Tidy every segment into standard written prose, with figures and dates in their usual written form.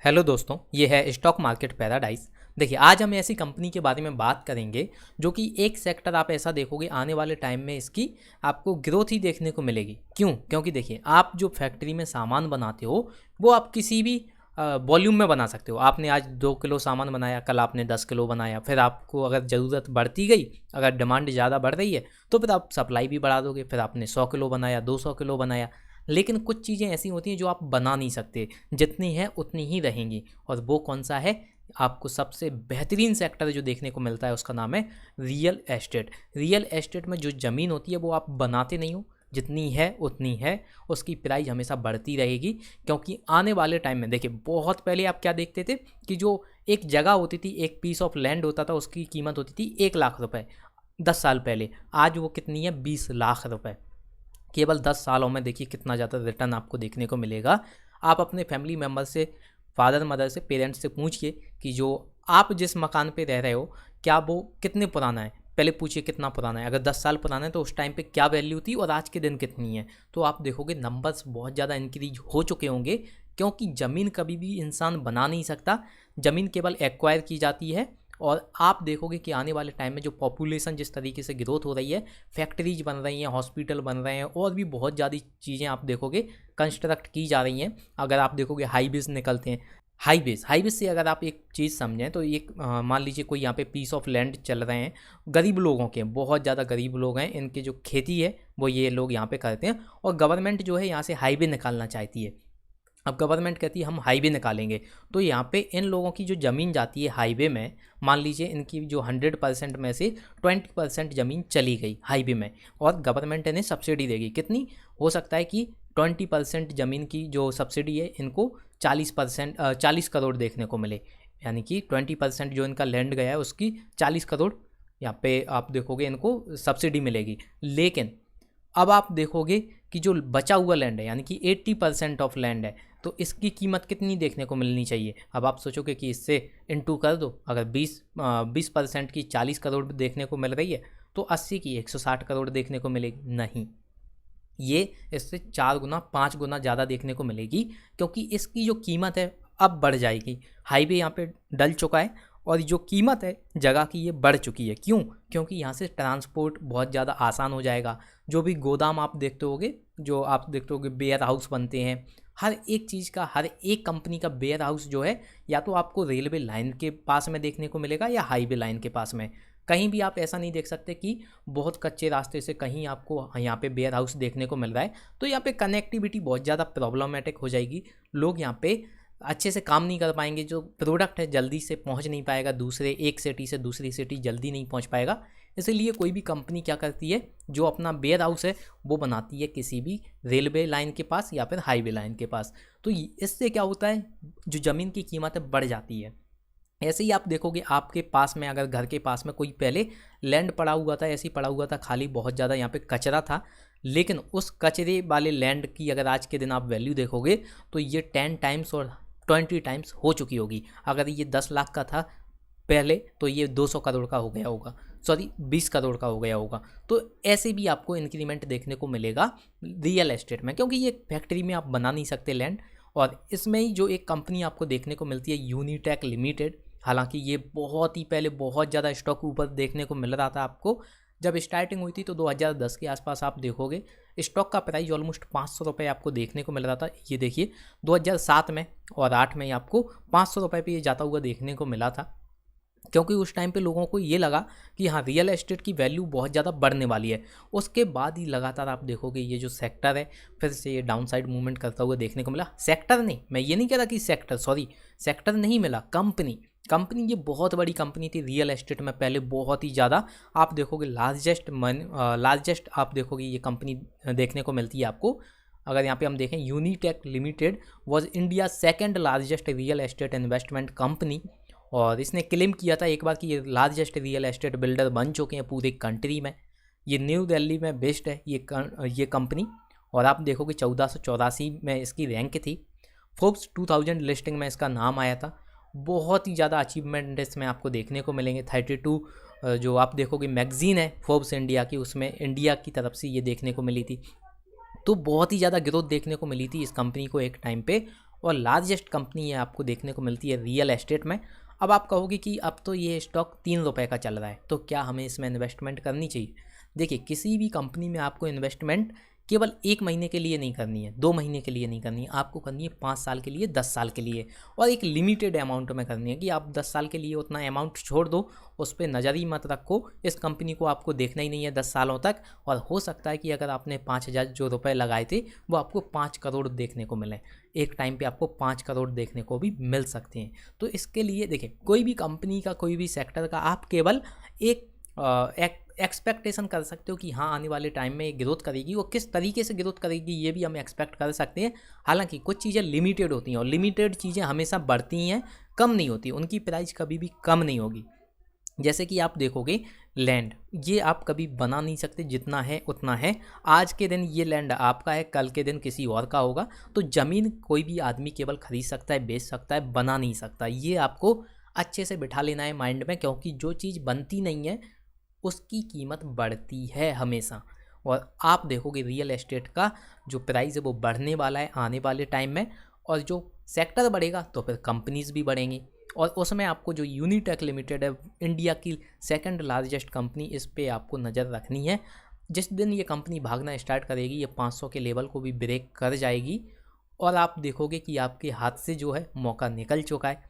Hello दोस्तों, ये है स्टॉक मार्केट पैराडाइज। देखिए, आज हम ऐसी कंपनी के बारे में बात करेंगे जो कि एक सेक्टर आप ऐसा देखोगे आने वाले टाइम में इसकी आपको ग्रोथ ही देखने को मिलेगी। क्यों? क्योंकि देखिए, आप जो फैक्ट्री में सामान बनाते हो वो आप किसी भी वॉल्यूम में बना सकते हो। आपने आज 2 किलो सामान बनाया, कल आपने 10 किलो बनाया, फिर आपको अगर ज़रूरत बढ़ती गई, अगर डिमांड ज़्यादा बढ़ रही है तो फिर आप सप्लाई भी बढ़ा दोगे। फिर आपने 100 किलो बनाया, 200 किलो बनाया। लेकिन कुछ चीज़ें ऐसी होती हैं जो आप बना नहीं सकते, जितनी है उतनी ही रहेंगी। और वो कौन सा है? आपको सबसे बेहतरीन सेक्टर जो देखने को मिलता है उसका नाम है रियल एस्टेट। रियल एस्टेट में जो ज़मीन होती है वो आप बनाते नहीं हो, जितनी है उतनी है, उसकी प्राइस हमेशा बढ़ती रहेगी। क्योंकि आने वाले टाइम में देखिए, बहुत पहले आप क्या देखते थे कि जो एक जगह होती थी, एक पीस ऑफ लैंड होता था, उसकी कीमत होती थी 1 लाख रुपए 10 साल पहले। आज वो कितनी है? 20 लाख रुपए। केवल 10 सालों में देखिए कितना ज़्यादा रिटर्न आपको देखने को मिलेगा। आप अपने फैमिली मेम्बर से, फादर मदर से, पेरेंट्स से पूछिए कि जो आप जिस मकान पे रह रहे हो क्या वो कितने पुराना है। पहले पूछिए कितना पुराना है। अगर 10 साल पुराना है तो उस टाइम पे क्या वैल्यू थी और आज के दिन कितनी है। तो आप देखोगे नंबर्स बहुत ज़्यादा इंक्रीज हो चुके होंगे। क्योंकि ज़मीन कभी भी इंसान बना नहीं सकता, ज़मीन केवल एक्वायर की जाती है। और आप देखोगे कि आने वाले टाइम में जो पॉपुलेशन जिस तरीके से ग्रोथ हो रही है, फैक्ट्रीज बन रही हैं, हॉस्पिटल बन रहे हैं, और भी बहुत ज़्यादा चीज़ें आप देखोगे कंस्ट्रक्ट की जा रही हैं। अगर आप देखोगे हाईवेज निकलते हैं, हाईवेज से अगर आप एक चीज़ समझें तो एक मान लीजिए कोई यहाँ पे पीस ऑफ लैंड चल रहे हैं, गरीब लोगों के, बहुत ज़्यादा गरीब लोग हैं, इनके जो खेती है वो ये लोग यहाँ पे करते हैं। और गवर्नमेंट जो है यहाँ से हाईवे निकालना चाहती है। अब गवर्नमेंट कहती है हम हाईवे निकालेंगे, तो यहाँ पे इन लोगों की जो ज़मीन जाती है हाईवे में, मान लीजिए इनकी जो 100% में से 20% ज़मीन चली गई हाईवे में, और गवर्नमेंट इन्हें सब्सिडी देगी। कितनी? हो सकता है कि 20% ज़मीन की जो सब्सिडी है इनको 40 करोड़ देखने को मिले। यानी कि 20% जो इनका लैंड गया है उसकी 40 करोड़ यहाँ पे आप देखोगे इनको सब्सिडी मिलेगी। लेकिन अब आप देखोगे कि जो बचा हुआ लैंड है, यानी कि 80% ऑफ लैंड है, तो इसकी कीमत कितनी देखने को मिलनी चाहिए? अब आप सोचोगे कि इससे इनटू कर दो। अगर 20% की 40 करोड़ देखने को मिल रही है तो 80 की 160 करोड़ देखने को मिलेगी। नहीं, ये इससे 4 गुना 5 गुना ज़्यादा देखने को मिलेगी। क्योंकि इसकी जो कीमत है अब बढ़ जाएगी। हाईवे यहाँ पे डल चुका है और जो कीमत है जगह की ये बढ़ चुकी है। क्यों? क्योंकि यहाँ से ट्रांसपोर्ट बहुत ज़्यादा आसान हो जाएगा। जो भी गोदाम आप देखते होगे, जो आप देखते होगे वेयर हाउस बनते हैं, हर एक चीज़ का, हर एक कंपनी का वेयर हाउस जो है या तो आपको रेलवे लाइन के पास में देखने को मिलेगा या हाईवे लाइन के पास में। कहीं भी आप ऐसा नहीं देख सकते कि बहुत कच्चे रास्ते से कहीं आपको यहाँ पे वेयर हाउस देखने को मिल रहा है। तो यहाँ पे कनेक्टिविटी बहुत ज़्यादा प्रॉब्लमेटिक हो जाएगी। लोग यहाँ पे अच्छे से काम नहीं कर पाएंगे। जो प्रोडक्ट है जल्दी से पहुँच नहीं पाएगा, दूसरे एक सिटी से दूसरी सिटी जल्दी नहीं पहुँच पाएगा। इसीलिए कोई भी कंपनी क्या करती है, जो अपना वेयर हाउस है वो बनाती है किसी भी रेलवे लाइन के पास या फिर हाईवे लाइन के पास। तो इससे क्या होता है, जो ज़मीन की कीमत है बढ़ जाती है। ऐसे ही आप देखोगे आपके पास में, अगर घर के पास में कोई पहले लैंड पड़ा हुआ था, ऐसे ही पड़ा हुआ था खाली, बहुत ज़्यादा यहाँ पे कचरा था, लेकिन उस कचरे वाले लैंड की अगर आज के दिन आप वैल्यू देखोगे तो ये 10 टाइम्स और 20 टाइम्स हो चुकी होगी। अगर ये 10 लाख का था पहले तो ये 200 करोड़ का हो गया होगा, सॉरी 20 करोड़ का हो गया होगा। तो ऐसे भी आपको इंक्रीमेंट देखने को मिलेगा रियल एस्टेट में। क्योंकि ये फैक्ट्री में आप बना नहीं सकते लैंड। और इसमें ही जो एक कंपनी आपको देखने को मिलती है यूनिटेक लिमिटेड, हालांकि ये बहुत ही पहले बहुत ज़्यादा स्टॉक ऊपर देखने को मिल रहा था आपको। जब स्टार्टिंग हुई थी तो 2010 के आसपास आप देखोगे स्टॉक का प्राइस ऑलमोस्ट 500 रुपये आपको देखने को मिल रहा था। ये देखिए 2007 में और 8 में आपको 500 रुपये पे ये जाता हुआ देखने को मिला था। क्योंकि उस टाइम पे लोगों को ये लगा कि हाँ, रियल एस्टेट की वैल्यू बहुत ज़्यादा बढ़ने वाली है। उसके बाद ही लगातार आप देखोगे ये जो सेक्टर है फिर से ये डाउन साइड मूवमेंट करता हुआ देखने को मिला। सेक्टर नहीं, मैं ये नहीं कह रहा कि सेक्टर, सॉरी सेक्टर नहीं मिला, कंपनी ये बहुत बड़ी कंपनी थी रियल एस्टेट में पहले, बहुत ही ज़्यादा। आप देखोगे लार्जेस्ट आप देखोगे ये कंपनी देखने को मिलती है आपको। अगर यहाँ पे हम देखें, Unitech limited was India second largest real estate investment company. और इसने क्लेम किया था एक बार कि ये लार्जेस्ट रियल एस्टेट बिल्डर बन चुके हैं पूरे कंट्री में। ये न्यू दिल्ली में बेस्ड है ये कंपनी। और आप देखोगे 1484 में इसकी रैंक थी। फोर्ब्स 2000 लिस्टिंग में इसका नाम आया था। बहुत ही ज़्यादा अचीवमेंट इसमें आपको देखने को मिलेंगे। 32 जो आप देखोगे मैगजीन है फोर्ब्स इंडिया की, उसमें इंडिया की तरफ से ये देखने को मिली थी। तो बहुत ही ज़्यादा ग्रोथ देखने को मिली थी इस कंपनी को एक टाइम पे। और लार्जेस्ट कंपनी है आपको देखने को मिलती है रियल एस्टेट में। अब आप कहोगे कि अब तो ये स्टॉक 3 रुपये का चल रहा है, तो क्या हमें इसमें इन्वेस्टमेंट करनी चाहिए? देखिए, किसी भी कंपनी में आपको इन्वेस्टमेंट केवल 1 महीने के लिए नहीं करनी है, 2 महीने के लिए नहीं करनी है, आपको करनी है 5 साल के लिए, 10 साल के लिए, और एक लिमिटेड अमाउंट में करनी है कि आप 10 साल के लिए उतना अमाउंट छोड़ दो, उस पर नज़र ही मत रखो, इस कंपनी को आपको देखना ही नहीं है 10 सालों तक। और हो सकता है कि अगर आपने 5,000 जो रुपये लगाए थे वो आपको 5 करोड़ देखने को मिले, एक टाइम पे आपको 5 करोड़ देखने को भी मिल सकते हैं। तो इसके लिए देखिए, कोई भी कंपनी का, कोई भी सेक्टर का आप केवल एक एक्सपेक्टेशन कर सकते हो कि हाँ आने वाले टाइम में ये ग्रोथ करेगी, वो किस तरीके से ग्रोथ करेगी ये भी हम एक्सपेक्ट कर सकते हैं। हालांकि कुछ चीज़ें लिमिटेड होती हैं और लिमिटेड चीज़ें हमेशा बढ़ती हैं, कम नहीं होती, उनकी प्राइस कभी भी कम नहीं होगी। जैसे कि आप देखोगे लैंड, ये आप कभी बना नहीं सकते, जितना है उतना है। आज के दिन ये लैंड आपका है, कल के दिन किसी और का होगा। तो ज़मीन कोई भी आदमी केवल खरीद सकता है, बेच सकता है, बना नहीं सकता। ये आपको अच्छे से बिठा लेना है माइंड में, क्योंकि जो चीज़ बनती नहीं है उसकी कीमत बढ़ती है हमेशा। और आप देखोगे रियल एस्टेट का जो प्राइस है वो बढ़ने वाला है आने वाले टाइम में, और जो सेक्टर बढ़ेगा तो फिर कंपनीज भी बढ़ेंगी। और उसमें आपको जो यूनिटेक लिमिटेड है, इंडिया की सेकंड लार्जेस्ट कंपनी, इस पे आपको नज़र रखनी है। जिस दिन ये कंपनी भागना स्टार्ट करेगी, ये 500 के लेवल को भी ब्रेक कर जाएगी, और आप देखोगे कि आपके हाथ से जो है मौका निकल चुका है।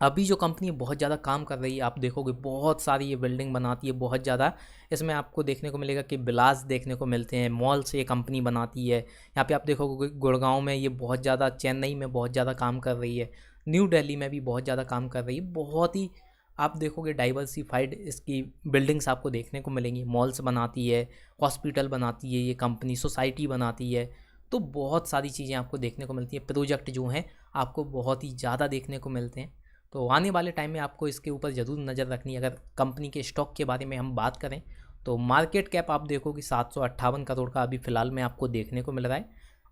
अभी जो कंपनी बहुत ज़्यादा काम कर रही है, आप देखोगे बहुत सारी ये बिल्डिंग बनाती है, बहुत ज़्यादा। इसमें आपको देखने को मिलेगा कि विलास देखने को मिलते हैं, मॉल से ये कंपनी बनाती है। यहाँ पे आप देखोगे गुड़गांव में ये बहुत ज़्यादा, चेन्नई में बहुत ज़्यादा काम कर रही है, न्यू दिल्ली में भी बहुत ज़्यादा काम कर रही है। बहुत ही आप देखोगे डाइवर्सिफाइड इसकी बिल्डिंग्स आपको देखने को मिलेंगी। मॉल्स बनाती है, हॉस्पिटल बनाती है ये कंपनी, सोसाइटी बनाती है। तो बहुत सारी चीज़ें आपको देखने को मिलती हैं, प्रोजेक्ट जो हैं आपको बहुत ही ज़्यादा देखने को मिलते हैं। तो आने वाले टाइम में आपको इसके ऊपर ज़रूर नज़र रखनी है। अगर कंपनी के स्टॉक के बारे में हम बात करें तो मार्केट कैप आप देखो कि 758 करोड़ का अभी फ़िलहाल में आपको देखने को मिल रहा है।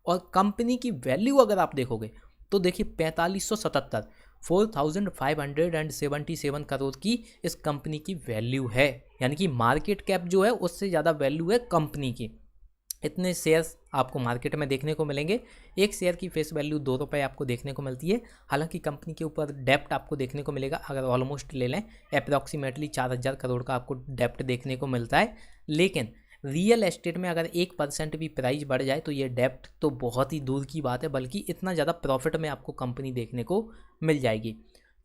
और कंपनी की वैल्यू अगर आप देखोगे तो देखिए 4577, 4577 करोड़ की इस कंपनी की वैल्यू है। यानी कि मार्केट कैप जो है उससे ज़्यादा वैल्यू है कंपनी की। इतने शेयर्स आपको मार्केट में देखने को मिलेंगे। एक शेयर की फेस वैल्यू 2 रुपये आपको देखने को मिलती है। हालांकि कंपनी के ऊपर डेप्ट आपको देखने को मिलेगा, अगर ऑलमोस्ट ले लें अप्रॉक्सीमेटली 4000 करोड़ का आपको डेप्ट देखने को मिलता है। लेकिन रियल एस्टेट में अगर 1% भी प्राइस बढ़ जाए तो ये डेप्ट तो बहुत ही दूर की बात है, बल्कि इतना ज़्यादा प्रॉफिट में आपको कंपनी देखने को मिल जाएगी।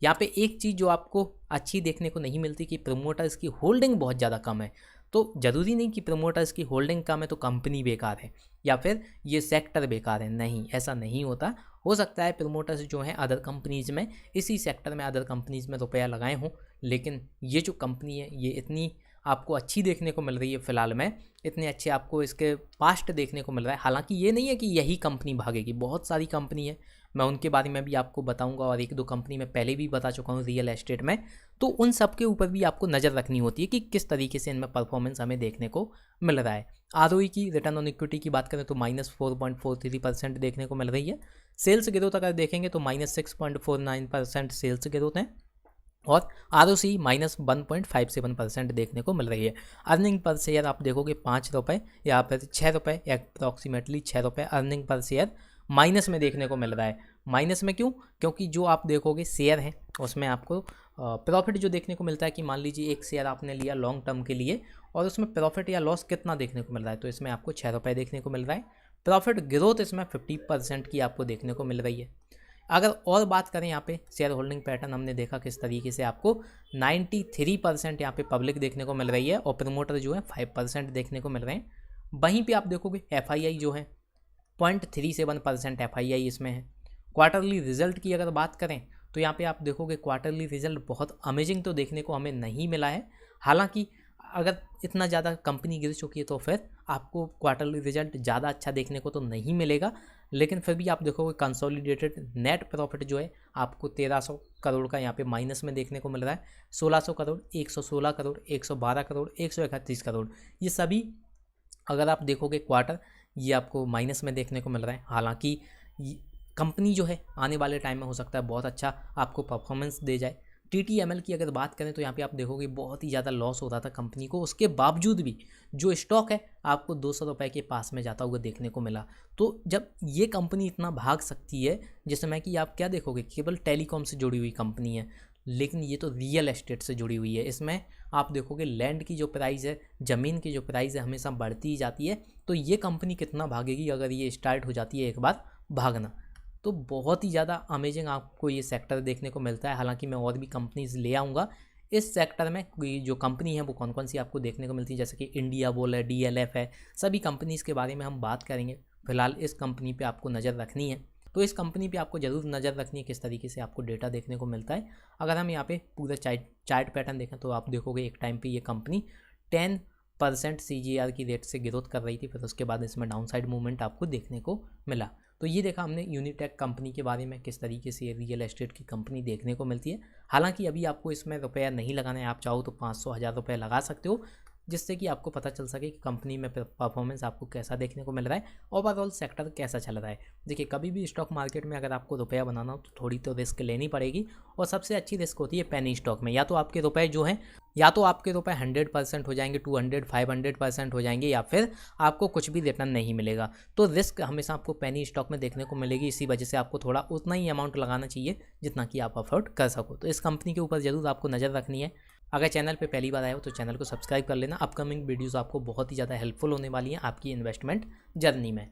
यहाँ पे एक चीज़ जो आपको अच्छी देखने को नहीं मिलती कि प्रमोटर्स की होल्डिंग बहुत ज़्यादा कम है। तो ज़रूरी नहीं कि प्रमोटर्स की होल्डिंग कम है तो कंपनी बेकार है या फिर ये सेक्टर बेकार है, नहीं, ऐसा नहीं होता। हो सकता है प्रमोटर्स जो हैं अदर कंपनीज़ में, इसी सेक्टर में अदर कंपनीज़ में रुपया लगाए हों, लेकिन ये जो कंपनी है ये इतनी आपको अच्छी देखने को मिल रही है फ़िलहाल में, इतने अच्छे आपको इसके पास्ट देखने को मिल रहा है। हालांकि ये नहीं है कि यही कंपनी भागेगी, बहुत सारी कंपनी है, मैं उनके बारे में भी आपको बताऊंगा, और एक दो कंपनी मैं पहले भी बता चुका हूँ रियल एस्टेट में। तो उन सब के ऊपर भी आपको नज़र रखनी होती है कि किस तरीके से इनमें परफॉर्मेंस हमें देखने को मिल रहा है। आरओई की, रिटर्न ऑन इक्विटी की बात करें तो -4.43% देखने को मिल रही है। सेल्स ग्रोथ अगर देखेंगे तो -6.49% सेल्स ग्रोथ है, और आरओसी -1.57% देखने को मिल रही है। अर्निंग पर शेयर आप देखोगे 5 रुपये या फिर 6 रुपये, अप्रॉक्सीमेटली 6 रुपये अर्निंग पर शेयर माइनस में देखने को मिल रहा है। माइनस में क्यों? क्योंकि जो आप देखोगे शेयर है उसमें आपको प्रॉफिट जो देखने को मिलता है कि मान लीजिए एक शेयर आपने लिया लॉन्ग टर्म के लिए और उसमें प्रॉफिट या लॉस कितना देखने को मिल रहा है, तो इसमें आपको 6 रुपये देखने को मिल रहा है। प्रॉफिट ग्रोथ इसमें 50% की आपको देखने को मिल रही है। अगर और बात करें यहाँ पे शेयर होल्डिंग पैटर्न, हमने देखा किस तरीके से आपको 93% यहाँ पे पब्लिक देखने को मिल रही है और प्रमोटर जो है 5% देखने को मिल रहे हैं। वहीं पे आप देखोगे FII जो है 0.37% FII इसमें है। क्वार्टरली रिजल्ट की अगर बात करें तो यहाँ पे आप देखोगे क्वार्टरली रिजल्ट बहुत अमेजिंग तो देखने को हमें नहीं मिला है। हालांकि अगर इतना ज़्यादा कंपनी गिर चुकी है तो फिर आपको क्वार्टरली रिजल्ट ज़्यादा अच्छा देखने को तो नहीं मिलेगा, लेकिन फिर भी आप देखोगे कंसोलिडेटेड नेट प्रॉफिट जो है आपको 1300 करोड़ का यहाँ पे माइनस में देखने को मिल रहा है। 1600 करोड़, 116 करोड़, 112 करोड़, 131 करोड़, ये सभी अगर आप देखोगे क्वार्टर, ये आपको माइनस में देखने को मिल रहा है। हालांकि कंपनी जो है आने वाले टाइम में हो सकता है बहुत अच्छा आपको परफॉर्मेंस दे जाए। TTML की अगर बात करें तो यहाँ पे आप देखोगे बहुत ही ज़्यादा लॉस हो रहा था कंपनी को, उसके बावजूद भी जो स्टॉक है आपको 200 रुपये के पास में जाता हुआ देखने को मिला। तो जब ये कंपनी इतना भाग सकती है, जिस समय कि आप क्या देखोगे केवल टेलीकॉम से जुड़ी हुई कंपनी है, लेकिन ये तो रियल एस्टेट से जुड़ी हुई है। इसमें आप देखोगे लैंड की जो प्राइस है, ज़मीन की जो प्राइस है हमेशा बढ़ती ही जाती है। तो ये कंपनी कितना भागेगी अगर ये स्टार्ट हो जाती है एक बार भागना। तो बहुत ही ज़्यादा अमेजिंग आपको ये सेक्टर देखने को मिलता है। हालांकि मैं और भी कंपनीज ले आऊँगा इस सेक्टर में। जो कंपनी है वो कौन कौन सी आपको देखने को मिलती है, जैसे कि इंडिया बुल है, DLF है, सभी कंपनीज़ के बारे में हम बात करेंगे। फिलहाल इस कंपनी पे आपको नज़र रखनी है, तो इस कंपनी पे आपको ज़रूर नज़र रखनी है किस तरीके से आपको डेटा देखने को मिलता है। अगर हम यहाँ पे पूरा चार्ट पैटर्न देखें तो आप देखोगे एक टाइम पे ये कंपनी 10% CAGR की रेट से ग्रोथ कर रही थी, फिर उसके बाद इसमें डाउनसाइड मूवमेंट आपको देखने को मिला। तो ये देखा हमने यूनिटेक कंपनी के बारे में किस तरीके से रियल एस्टेट की कंपनी देखने को मिलती है। हालांकि अभी आपको इसमें रुपया नहीं लगाना है, आप चाहो तो 500-1000 रुपये लगा सकते हो, जिससे कि आपको पता चल सके कि कंपनी में परफॉर्मेंस आपको कैसा देखने को मिल रहा है, ओवरऑल सेक्टर कैसा चल रहा है। देखिए कभी भी स्टॉक मार्केट में अगर आपको रुपया बनाना हो तो थोड़ी तो रिस्क लेनी पड़ेगी, और सबसे अच्छी रिस्क होती है पेनी स्टॉक में। या तो आपके रुपए जो हैं, या तो आपके रुपए 100% हो जाएंगे, 200-500% हो जाएंगे, या फिर आपको कुछ भी रिटर्न नहीं मिलेगा। तो रिस्क हमेशा आपको पेनी स्टॉक में देखने को मिलेगी। इसी वजह से आपको थोड़ा उतना ही अमाउंट लगाना चाहिए जितना कि आप अफोर्ड कर सको। तो इस कंपनी के ऊपर ज़रूर आपको नज़र रखनी है। अगर चैनल पे पहली बार आए हो तो चैनल को सब्सक्राइब कर लेना। अपकमिंग वीडियोस आपको बहुत ही ज़्यादा हेल्पफुल होने वाली हैं आपकी इन्वेस्टमेंट जर्नी में।